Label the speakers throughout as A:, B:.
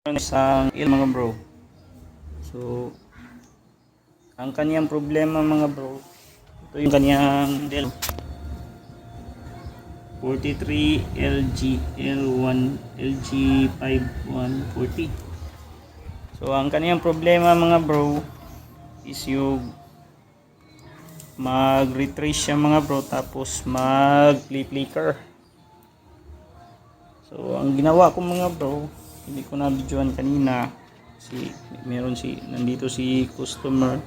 A: Isang mga bro. So ang kaniyang problema mga bro, ito yung kaniyang Dell 43 LG L1 LG5140. So ang kaniyang problema mga bro is yung mag-retrace siya mga bro, tapos mag-flicker. So ang ginawa ko mga bro, hindi ko na videoan kanina, nandito si customer,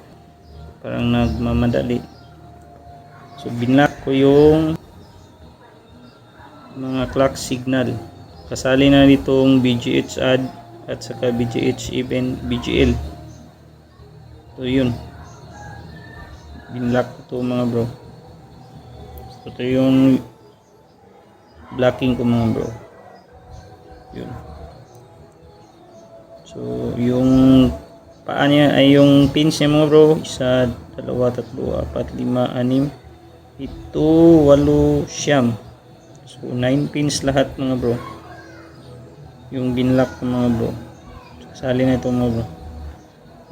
A: parang nagmamadali. So binlock ko yung mga clock signal, kasali na nitong BGH add at saka BGH even BGL. So yun, binlock ko to mga bro. So ito yung blocking ko mga bro. Yun. So yung paa niya ay yung pins niya mga bro, 1, 2, 3, 4, 5, 6, 7, 8, 8, 9. So 9 pins lahat mga bro, yung binlock ko mga bro. Sasali na ito mga bro.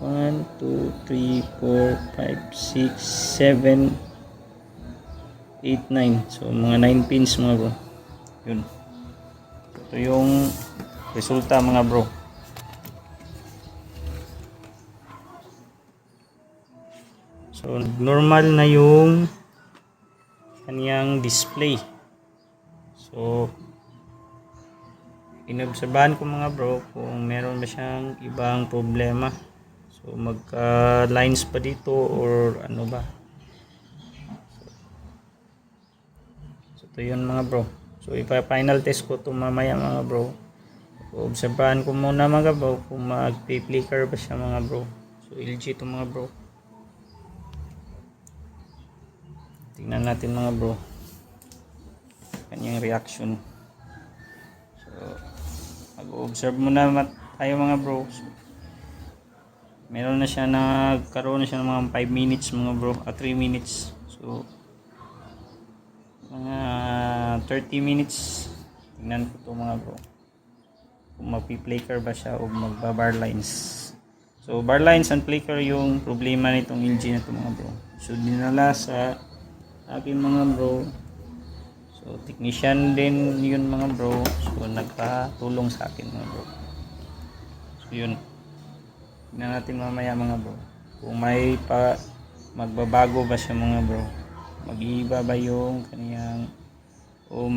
A: 1, 2, 3, 4, 5, 6, 7, 8, 9. So mga 9 pins mga bro. Yun. Ito yung resulta mga bro. So normal na yung kaniyang display. So inobserbahan ko mga bro kung meron ba siyang ibang problema. So magka lines pa dito or ano ba. So ito yun mga bro. So ipa-final test ko ito mamaya mga bro. Obserbahan ko muna mga bro kung mag-flicker ba siya mga bro. So LG ito mga bro. Tingnan natin mga bro kanyang reaction. So mag-observe muna tayo mga bro. So, meron na siya, nagkaroon na siya ng mga 5 minutes mga bro, 3 minutes. So mga 30 minutes tingnan ko to mga bro kung mag-flicker ba siya o magba-bar lines. So bar lines and flicker yung problema nitong LG na to mga bro. So dinala sa akin mga bro. So technician din yun mga bro. So nagpatulong sa akin mga bro. So yun, tingnan natin mamaya mga bro kung may magbabago ba siya mga bro, mag-iiba ba yung kaniyang o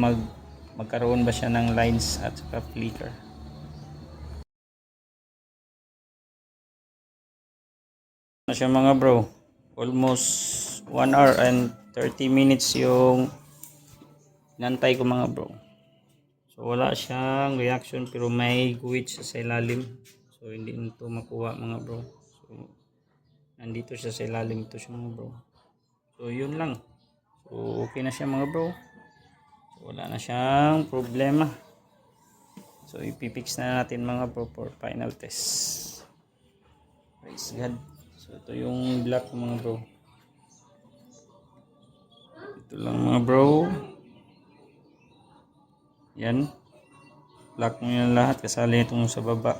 A: magkaroon ba siya ng lines at saka flicker. Na siya mga bro, almost 1 hour and 30 minutes yung nantay ko mga bro. So wala siyang reaction pero may guhit sa ilalim. So hindi nito makuha mga bro. So nandito siya sa ilalim, ito siya mga bro. So yun lang. So okay na siya mga bro. So, wala na siyang problema. So ipipix na natin mga bro for final test. Praise God. So ito yung black mga bro. Ito lang mga bro. Yan. Black mo yan lahat, kasali itong sa baba.